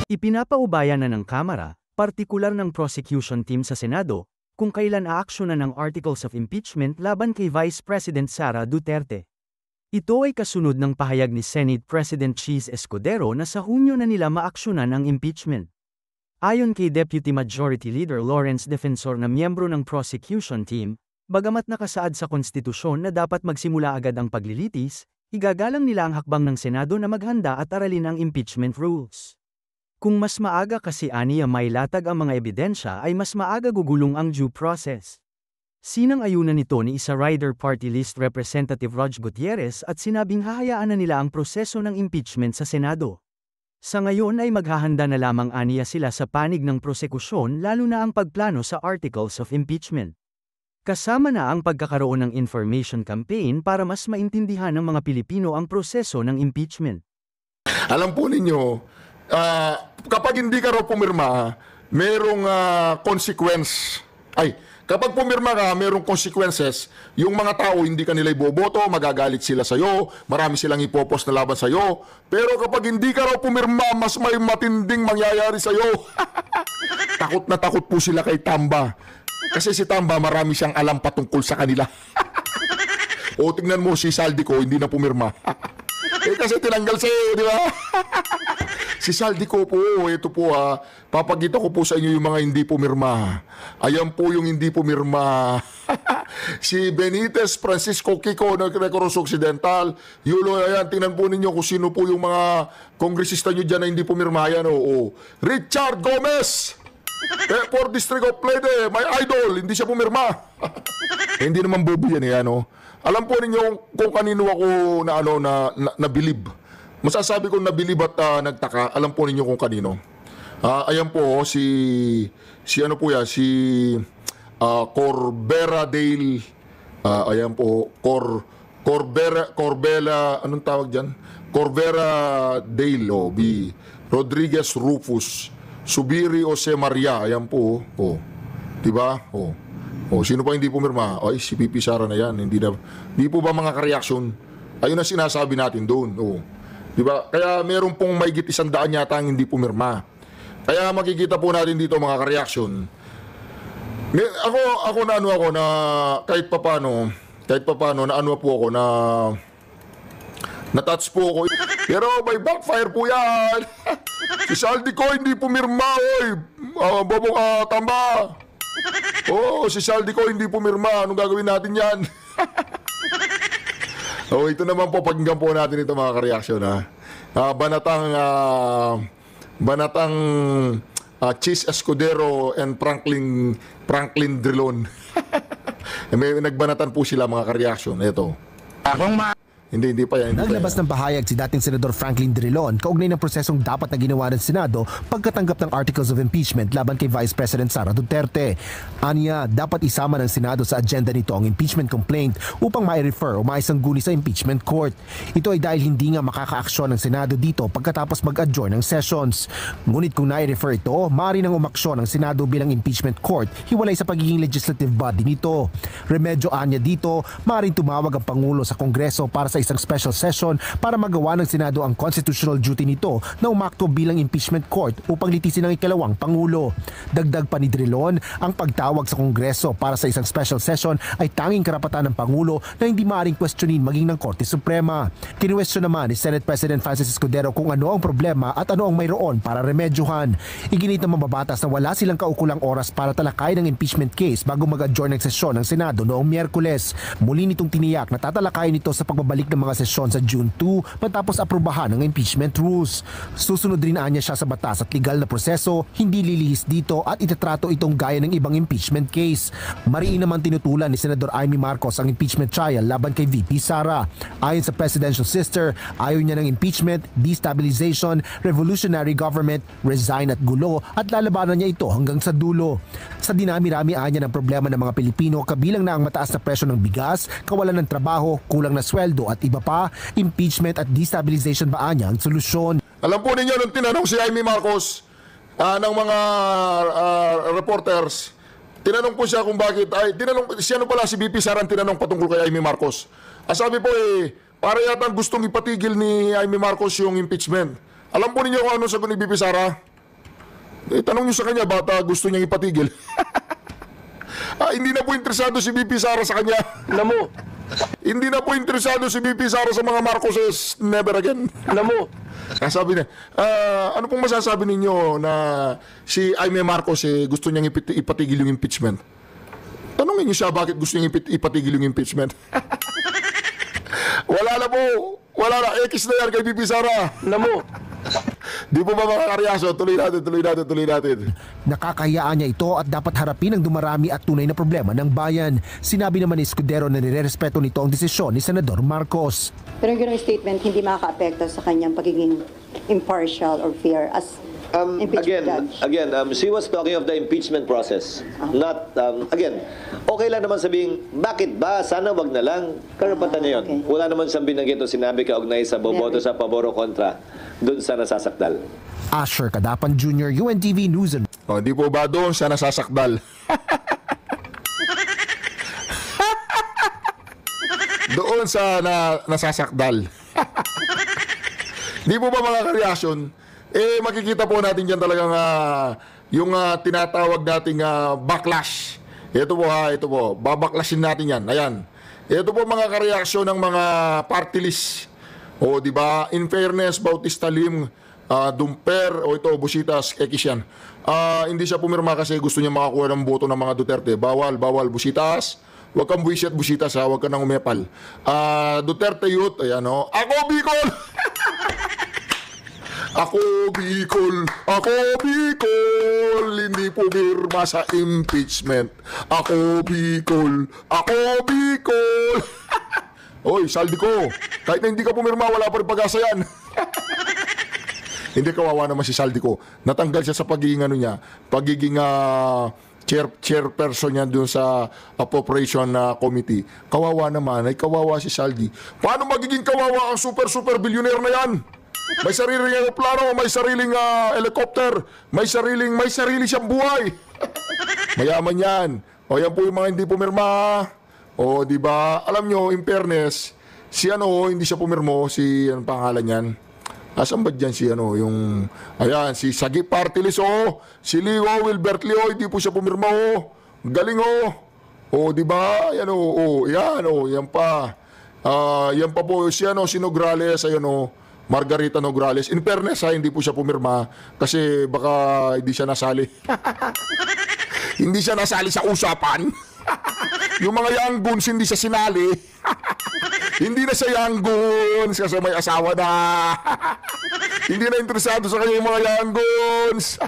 Ipinapaubaya na ng Kamara, partikular ng prosecution team sa Senado, kung kailan aaksyonan ng articles of impeachment laban kay Vice President Sara Duterte. Ito ay kasunod ng pahayag ni Senate President Chis Escudero na sa Hunyo na nila maaksyonan ang impeachment. Ayon kay Deputy Majority Leader Lawrence Defensor na miyembro ng prosecution team, bagamat nakasaad sa konstitusyon na dapat magsimula agad ang paglilitis, igagalang nila ang hakbang ng Senado na maghanda at aralin ang impeachment rules. Kung mas maaga kasi aniya may latag ang mga ebidensya ay mas maaga gugulong ang due process. Sinang-ayunan nito ni isa Rider Party List Representative Rog Gutierrez at sinabing hahayaan na nila ang proseso ng impeachment sa Senado. Sa ngayon ay maghahanda na lamang aniya sila sa panig ng prosekusyon lalo na ang pagplano sa articles of impeachment. Kasama na ang pagkakaroon ng information campaign para mas maintindihan ng mga Pilipino ang proseso ng impeachment. Alam po ninyo, kapag hindi ka raw pumirma, merong consequence. Kapag pumirma ka, merong consequences. Yung mga tao, hindi ka nila iboboto, magagalit sila sa'yo, marami silang ipopost na laban sa'yo. Pero kapag hindi ka raw pumirma, mas may matinding mangyayari sa'yo. Takot na takot po sila kay Tamba. Kasi si Tamba, marami siyang alam patungkol sa kanila. O tingnan mo, si Saldico, hindi na pumirma. Kasi tinanggal sa'yo, di ba? Si Saldico po, ito po papagita ko po sa inyo yung mga hindi pumirma. Ayan po yung hindi pumirma. Si Benitez Francisco Kiko ng Negros Occidental. Yulo, ayan, tingnan po ninyo kung sino po yung mga kongresista nyo dyan na hindi pumirma. Ayan, Richard Gomez! 4th District of Leyte, my idol, hindi siya pumirma. Hindi naman bobo yan, Alam po ninyo kung kanino ako nabilib. Masasabi ko nabilib at nagtaka. Alam po ninyo kung kanino. Ayan po si Corbera Dale. Ayan po Corbera, anong tawag diyan? Corbera Dale Rodriguez Rufus, Subiri Jose Maria. Ayan po. Diba? Sino pa hindi pumirma? Si Pipi Sara na yan. Hindi po ba mga ka-reaction? Ayun ang sinasabi natin doon. Diba? Kaya meron pong mahigit 100 yata ang hindi pumirma. Kaya makikita po natin dito mga ka-reaction. Ako na kahit papano na-touch po ako. Pero may backfire po yan. Si Saldico hindi pumirma, Bobong Tamba. Si Saldico hindi pumirma. Anong gagawin natin yan? Ito naman po, pakinggan po natin ito mga ka-reaction. Banatang Chis Escudero and Franklin Drilon. May nagbanatan po sila mga ka-reaction. Ito. Hindi pa yan. Naglabas ng pahayag si dating Senador Franklin Drilon kaugnay ng prosesong dapat na ginawa ng Senado pagkatanggap ng articles of impeachment laban kay Vice President Sara Duterte. Aniya, dapat isama ng Senado sa agenda nito ang impeachment complaint upang mai-refer o maisangguni sa impeachment court. Ito ay dahil hindi nga makakaaksyon ng Senado dito pagkatapos mag-adjourn ng sessions. Ngunit kung nai-refer ito, maaari nang umaksyon ng Senado bilang impeachment court hiwalay sa pagiging legislative body nito. Remedyo anya dito, maaaring tumawag ang Pangulo sa Kongreso para sa isang special session para magawa ng Senado ang constitutional duty nito na umakto bilang impeachment court upang litisin ang ikalawang Pangulo. Dagdag pa ni Drilon, ang pagtawag sa Kongreso para sa isang special session ay tanging karapatan ng Pangulo na hindi maaaring questionin maging ng Korte Suprema. Kinuwestiyon naman ni Senate President Francis Escudero kung ano ang problema at ano ang mayroon para remedyohan. Iginit ng mababatas na wala silang kaukulang oras para talakayin ang impeachment case bago mag-adjourn ng sesyon ng Senado noong Miyerkules. Muli nitong tiniyak na tatalakayin ito sa pagbabalik ng mga sesyon sa June 2 matapos aprubahan ng impeachment rules. Susunod rin anya siya sa batas at legal na proseso, hindi lilihis dito at itatrato itong gaya ng ibang impeachment case. Mariin naman tinutulan ni Senador Amy Marcos ang impeachment trial laban kay VP Sara. Ayon sa presidential sister, ayaw niya ng impeachment, destabilization, revolutionary government, resign at gulo at lalabanan niya ito hanggang sa dulo. Sa dinami-rami anya ng problema ng mga Pilipino, kabilang na ang mataas na presyo ng bigas, kawalan ng trabaho, kulang na sweldo at iba pa, impeachment at destabilization ba anya ang solusyon? Alam po ninyo nung tinanong si Amy Marcos ng mga reporters, tinanong po siya kung bakit, si VP Sara tinanong patungkol kay Amy Marcos. Sabi po para yata gustong ipatigil ni Amy Marcos yung impeachment. Alam po ninyo kung ano sagot ni VP Sara? Tanong nyo sa kanya, bata gusto niyang ipatigil. Hindi na po interesado si VP Sara sa kanya. Namo. Hindi na po interesado si VP Sara sa mga Marcoses. Never again. Namo. Sabi niya, ano pong masasabi ninyo na si Jaime Marcos gusto niyang ipatigil yung impeachment? Tanongin niyo siya bakit gusto niyang ipatigil yung impeachment. Wala na po. Wala na. X na yan kay VP Sara. Namo. Di po ba mga karyaso? Tuloy natin. Nakakahiyaan niya ito at dapat harapin ang dumarami at tunay na problema ng bayan. Sinabi naman ni Escudero na nirerespeto nito ang desisyon ni Senador Marcos. Pero yung ganung statement hindi makaka-apekto sa kanyang pagiging impartial or fair as impeachment judge. She was talking of the impeachment process. Not, okay lang naman sabihin, bakit ba? Sana wag na lang. Karapatan niya yun. Okay. Wala naman siyang binanggit o sinabi kaugnay sa boboto sa pabor o kontra doon sa nasasakdal. Asher Kadapan Jr., UNTV News and Di po ba doon siya nasasakdal? Doon sa nasasakdal. Di po ba mga kareaksyon? Makikita po natin dyan talagang yung tinatawag nating backlash. Ito po, babaklashin natin yan. Ayan. Ito po mga kareaksyon ng mga party list. Di ba? In fairness, Bautista Lim, Dumper, ito, Busitas, Ekis yan. Hindi siya pumirma kasi gusto niya makakuha ng boto ng mga Duterte. Bawal, Busitas. Huwag kang buwisit, Busitas, huwag ka nang umepal. Duterte Youth, ayan o. Ako, Bicol! Ako Bicol, hindi pumirma sa impeachment. Ako Bicol. Oy, saldi ko. Kahit na hindi ka pumirma, wala pa rin pag-asa yan. Hindi, kawawa naman si Saldi ko. Natanggal siya sa pagiging pagiging chairperson niya doon sa appropriation committee. Kawawa naman, kawawa si Saldi. Paano magiging kawawa ang super billionaire na yan? May sariling aeroplano, may sariling helicopter, may sarili siyang buhay. Mayaman yan. Yan po yung mga hindi pumirma. Di ba? Alam nyo, in fairness, hindi siya pumirmo, anong pangalan yan? Asan ba dyan si Sagi Party List, si Leo, Wilbert Leo, hindi po siya pumirma, galing, di ba? Yan, yan pa. Yan pa po, si Nograles, Margarita Nograles. In fairness, hindi po siya pumirma kasi baka hindi siya nasali. Hindi siya nasali sa usapan. Yung mga young guns, hindi siya sinali. Hindi na siya young guns kasi may asawa na. Hindi na interesado sa kanya yung mga young guns.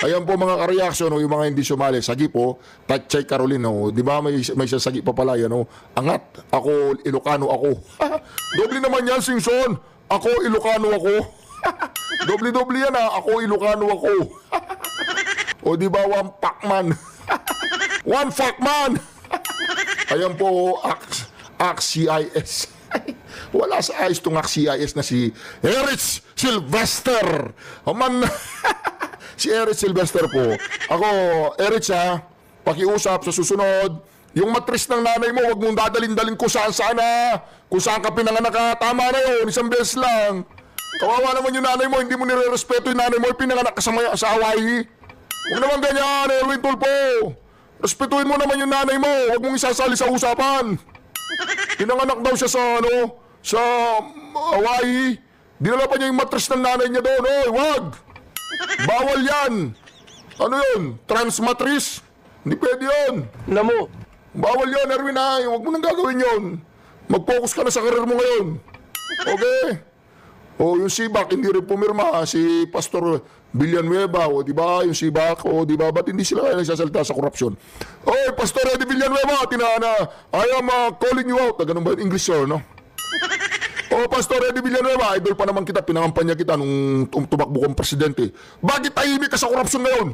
Ayan po mga ka-reaction, yung mga hindi sumali. Sagi po, Tatchay Caroline, di ba may sasagi pa pala yan, angat, ako, Ilocano ako. Doble naman yan, Singson. Ako, Ilocano ako. Doble yan ako, Ilocano ako. Di ba, one pack man. One fuck man. Ayan po, ACT-CIS. Wala sa ayos itong ACT-CIS na si Erich Sylvester. Si Erich Sylvester po. Ako, Erich pakiusap sa susunod. Yung matris ng nanay mo, wag mong dadalin-dalin kung saan kung saan ka pinanganak, tama na yun, isang beses lang. Kawawa naman yung nanay mo, hindi mo nire-respeto yung nanay mo, pinanganak ka sa Hawaii. Huwag naman ganyan, Erwin Tulpo. Respetuhin mo naman yung nanay mo, wag mong isasali sa usapan. Pinanganak daw siya sa Hawaii. Dinala pa niya yung matris ng nanay niya doon, wag. Bawal yan. Ano yun? Transmatris? Hindi pwede yun. Namo. Bawal yun, Erwin, huwag mo nang gagawin yun. Mag-focus ka na sa karir mo ngayon. Okay? Yung Sibak, hindi rin pumirma. Si Pastor Villanueva, di ba? Yung Sibak, di ba? Ba't hindi sila nagsasalita sa korupsyon? Pastor Eddie Villanueva, I am calling you out. Ganun ba yung English, sir, no? Pastor Eddie Villanueva, idol pa naman kita, pinangampanya kita nung tumakbo kong presidente. Bakit tahimik ka sa korupsyon ngayon?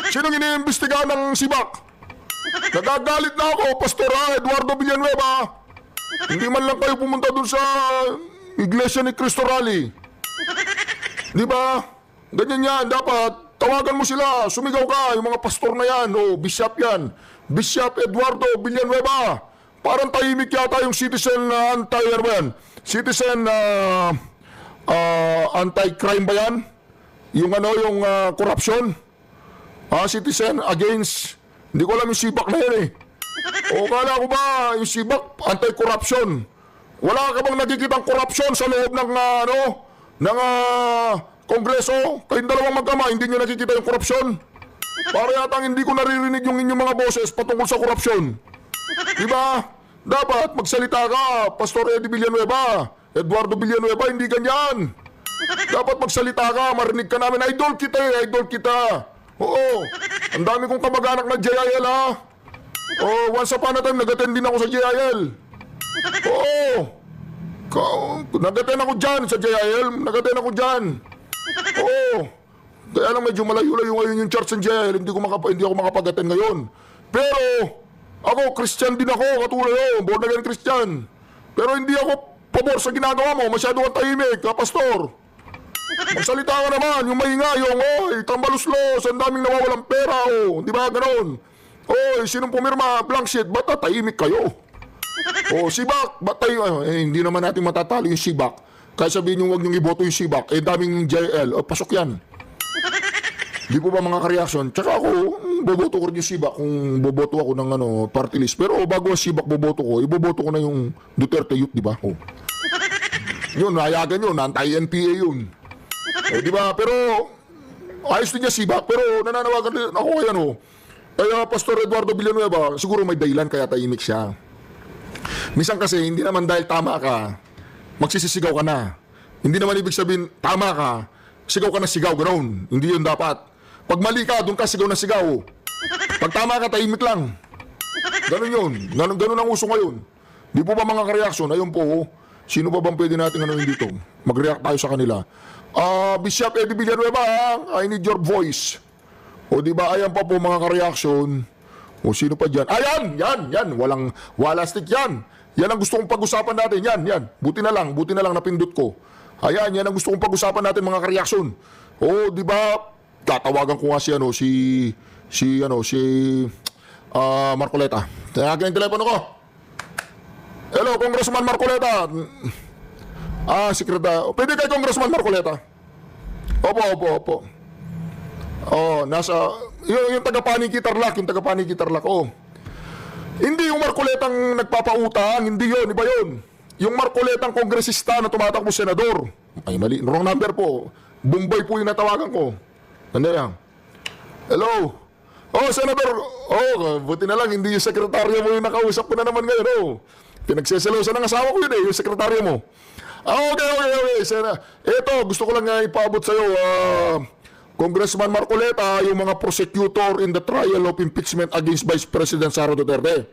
Sinong iniimbestigahan ng Sibak? Nagagalit na ako, Pastor Eduardo Villanueva. Hindi man lang kayo pumunta dun sa Iglesia ni Cristo Rally. Di ba? Ganyan yan. Dapat tawagan mo sila. Sumigaw ka. Yung mga pastor na yan. Bishop yan. Bishop Eduardo Villanueva. Parang tahimik yata yung citizen anti-crime ba yan? yung corruption. Citizen against, hindi ko alam yung SIBAC na yun eh. O kala ko ba yung SIBAC anti-corruption? Wala ka bang nakikitang corruption sa loob ng Kongreso? Kayong dalawang magkama, hindi nyo nakikita yung corruption? Para yatang hindi ko naririnig yung inyong mga boses patungkol sa corruption. Diba? Dapat magsalita ka, Pastor Eddie Villanueva, Eduardo Villanueva, hindi ganyan. Dapat magsalita ka, marinig ka namin. Idol kita eh, idol kita. Oo, ang dami kong kamag-anak na JIL ha. Once upon a time, nag-attend din ako sa JIL. Oo, nag-attend ako dyan sa JIL, nag-attend ako dyan. Oo, kaya lang medyo malayo-layo ngayon yung church ng JIL, hindi ako makapag-attend ngayon. Pero, ako, Christian din ako, katulad yun, born again Christian. Pero hindi ako pabor sa ginagawa mo, masyado kang tahimik, Pastor. Magsalita ka naman, yung mahinga, yung tambaluslos, ang daming nawawalang pera, di ba, ganoon? Sinong pumirma, blank sheet, ba't tatahimik kayo? SIBAC, ba't tayo, hindi naman natin matatalo yung SIBAC. Kaya sabihin nyo, huwag nyo iboto yung SIBAC, daming JL, pasok yan. Di po ba mga ka-reaction? Tsaka ako, boboto ko rin yung SIBAC kung boboto ako ng party list. Pero bago ang SIBAC boboto ko, iboboto ko na yung Duterte Youth, di ba? Yun, nayagan yun, anti-NPA yun. Di ba? Pero, ayos din niya SIBAC, pero nananawagan din ako kaya Kaya Pastor Eduardo Villanueva, siguro may dahilan kaya tahimik siya. Minsan kasi, hindi naman dahil tama ka, magsisisigaw ka na. Hindi naman ibig sabihin, tama ka, sigaw ka na sigaw, ganoon. Hindi yun dapat. Pag mali ka, doon ka sigaw na sigaw. Pag tama ka, tahimik lang. Ganon yun. Ganon ang uso ngayon. Di po ba mga ka-reaction? Ayun po, sino ba bang pwede natin dito? Mag-react tayo sa kanila. Bishop Eddie Villanueva, I need your voice. Di ba, ayan pa po mga ka-reaction. Sino pa dyan? Yan. Wala stick yan. Yan ang gusto kong pag-usapan natin. Yan. Buti na lang napindot ko. Ayan, yan ang gusto kong pag-usapan natin mga ka-reaction. Di ba, tatawagan ko nga si Marcoleta. Tawagin yung telepono ko. Hello, Congressman Marcoleta. Sekretary. Pwede kay Congressman Marcoleta? Opo. Yung taga-Paniki Tarlac, Hindi yung Marcoletang nagpapautang, hindi yun, iba yun. Yung Marcoletang kongresista na tumatakbo senador. Ay, mali, wrong number po. Bombay po yung natawagan ko. Ano yan? Hello? Senador. Buti na lang, hindi yung sekretaryo mo yung nakausap ko na naman ngayon. Pinagseselosa ng asawa ko yun yung sekretaryo mo. Okay. Ito, gusto ko lang ipaabot sa'yo, Congressman Marcoleta, yung mga prosecutor in the trial of impeachment against Vice President Sara Duterte.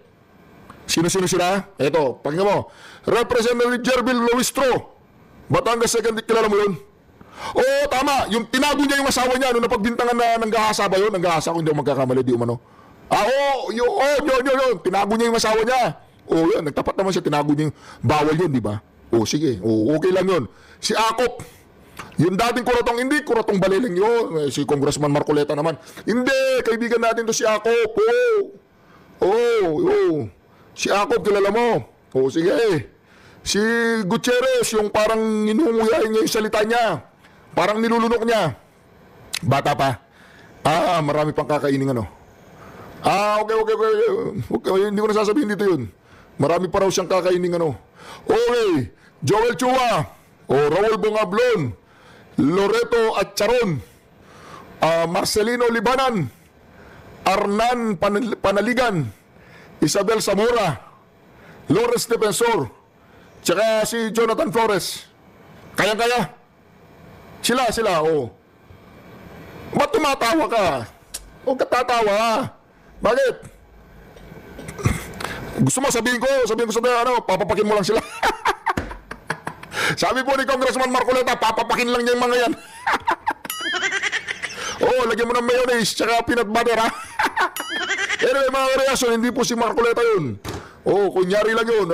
Sino sila? Ito, pakinggan mo. Representative Jervil Luistro, Batangas 2nd, kilala mo yun? Tama. Yung tinago niya yung asawa niya nung napagbintangan na nanggahasa ba yun? Nanggahasa ko, hindi ako magkakamali, di umano. Yun. Tinago niya yung asawa niya. Yan, nagtapat naman siya, tinago niya yung bawal yun, di ba? Sige. Okay lang yun. Si Akop, yung dating kuratong, hindi kuratong baliling yun. Si Congressman Marcoleta naman. Hindi, kaibigan natin to si Akop. Si Akop, kilala mo. Sige. Si Gutierrez, yung parang inunguyain niya yung salita niya. Parang nilulunok niya. Bata pa. Marami pang kakainin Okay. Hindi ko nasasabihin dito yun. Marami pa raw siyang kakainin Okay. Joel Chua. Raul Bongablon. Loreto Atcharon. Marcelino Libanan. Arnan Panaligan. Isabel Zamora. Lawrence Defensor. Tsaka si Jonathan Flores. Kaya. Sila. Ba't tumatawa ka? Huwag ka tatawa. Bakit? Gusto mo sabihin ko papapakin mo lang sila. Sabi po ni Congressman Marcoleta, papapakin lang niya yung mga yan. Lagyan mo ng mayonnaise tsaka peanut butter, ha? Anyway, mga reaction, hindi po si Marcoleta yun. Kunyari lang yun.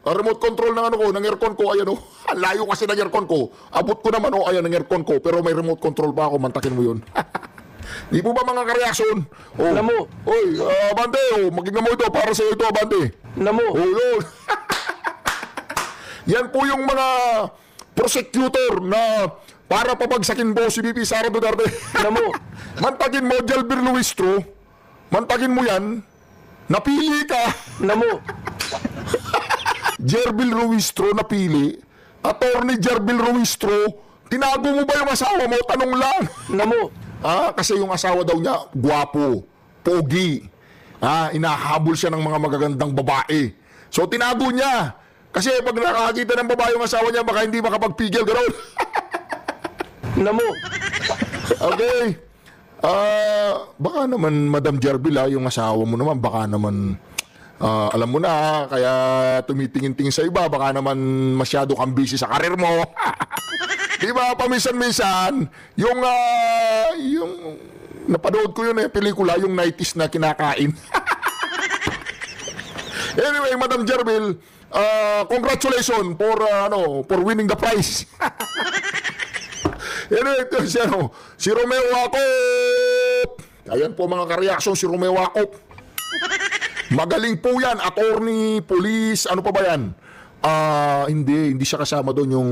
Remote control ng aircon ko, ayan Ang layo kasi ng aircon ko. Abot ko naman, ayan ang aircon ko. Pero may remote control pa ako, mantakin mo yun. Di po ba mga ka-reaction? Namo. Abante, magiging mo ito, para sa ito, Abante. Namo. Yun. Yan po yung mga prosecutor na para papagsakin mo si VP Sara Duterte. Namo. Mantagin mo, Jelbir Luistro. Mantagin mo yan. Napili ka. Namo. Jerbil Ruistro napili. Attorney Jerbil Ruistro, tinago mo ba yung asawa mo? Tanong lang. Namo. Kasi yung asawa daw niya, gwapo, pogi. Inahabol siya ng mga magagandang babae. So, tinago niya. Kasi pag nakakita ng babae yung asawa niya, baka hindi makapagpigil. Ganoon. Namo. Okay. Baka naman, Madam Jerbil, yung asawa mo naman, baka naman, alam mo na, kaya tumitingin-tingin sa iba, baka naman masyado kang busy sa karir mo. Diba, paminsan-minsan, yung napanood ko yun pelikula, yung 90s na kinakain. Anyway, Madam Jerbil, congratulations for winning the prize. Anyway, ito si Romeo Acop. Ayan po mga kareaksyon, si Romeo Acop. Magaling po yan, attorney, police, ano pa ba yan? Hindi siya kasama doon yung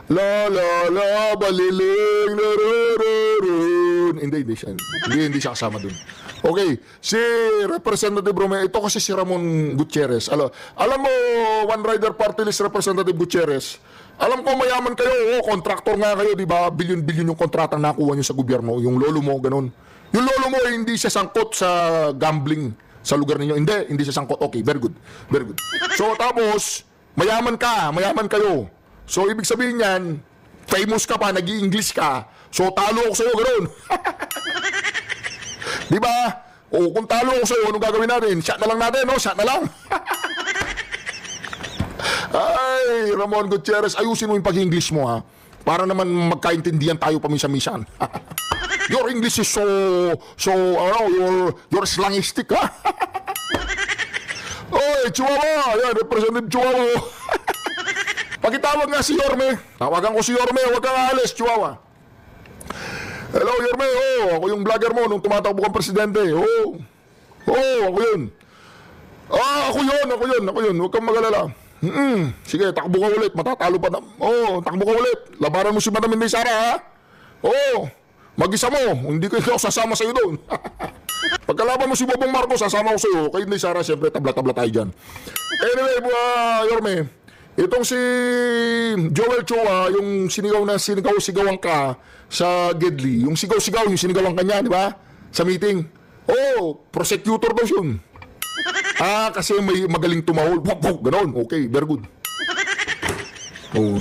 la la la baliling narararun. Hindi siya kasama doon. Okay, si Representative Romeo, ito kasi si Ramon Gutierrez. Alam mo, One Rider Party List Representative Gutierrez, alam ko mayaman kayo, contractor nga kayo, di ba? Bilyon-bilyon yung kontratang nakuha nyo sa gobyerno, yung lolo mo, ganun. Yung lolo mo, hindi siya sangkot sa gambling sa lugar ninyo. Hindi siya sangkot. Okay, very good. Very good. So, tapos, mayaman kayo. So, ibig sabihin yan, famous ka pa, nag-i-English ka, so, talo ako sa'yo, gano'n. Di ba? O, kung talo ako sa'yo, anong gagawin natin? Shot na lang natin, no? Shot na lang. Ay, Ramon Gutierrez, ayusin mo yung pag-English mo, ha? Para naman magkaintindihan tayo paminsan-minsan. Your English is you're slangistic, ha? Oy, Chihuahua! Yan, Representative Chihuahua. Pakitawag nga si Yorme. Tawagan ko si Yorme, huwag kang aalis, Chihuahua. Hello, Yorme. Ako yung vlogger mo nung tumatakbo kang presidente. Ako yun. Ako yun. Huwag kang mag-alala. Sige, takbo ka ulit. Matatalo pa na. Takbo ka ulit. Labanan mo si Madam Inday Sara, ha? Mag-isa mo. Hindi ko ikaw sasama sa'yo doon. Pagkalaban mo si Bobong Marcos, sasama ko sa'yo. Kay Inday Sara, siyempre, tabla-tabla tayo dyan. Anyway, Yorme, itong si Joel Chua, yung sinigaw-sigawan ka sa Gedli, yung sigaw-sigaw, yung sinigawan kanya, di ba? Sa meeting. Prosecutor daw yun. Kasi may magaling tumahol. Ganon. Okay, very good.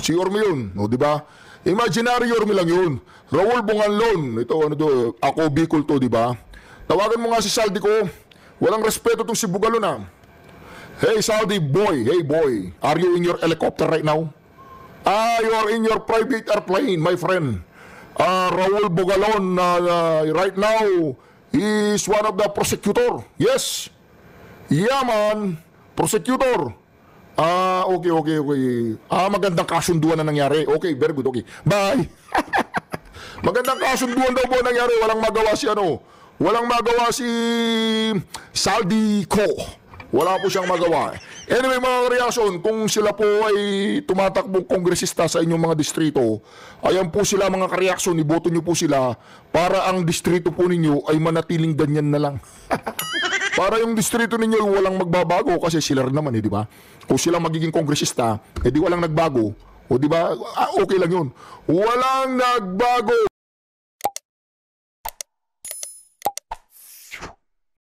Si Yorme yun. Di ba? Imaginary Yorme lang yun. Raul Bonganlon. Ako Bicol to, di ba? Tawagan mo nga si Saldi ko. Walang respeto tong si Bugalon, ha? Hey, Saldi boy. Hey, boy. Are you in your helicopter right now? You are in your private airplane, my friend. Raul Bugalon, right now, is one of the prosecutor. Yes. Yeah, man. Prosecutor. Okay. Magandang kasunduan na nangyari. Okay, very good. Okay. Bye. Magandang kasunduan daw po nangyari. Walang magawa si Saldi ko. Wala po siyang magawa. Anyway, mga reaksyon, kung sila po ay tumatakbong kongresista sa inyong mga distrito, ayan po sila mga kareaksyon, iboto nyo po sila para ang distrito po ninyo ay manatiling ganyan na lang. Para yung distrito ninyo walang magbabago kasi sila rin naman, di ba? Kung sila magiging kongresista, di walang nagbago. O di ba? Okay lang yun. Walang nagbago.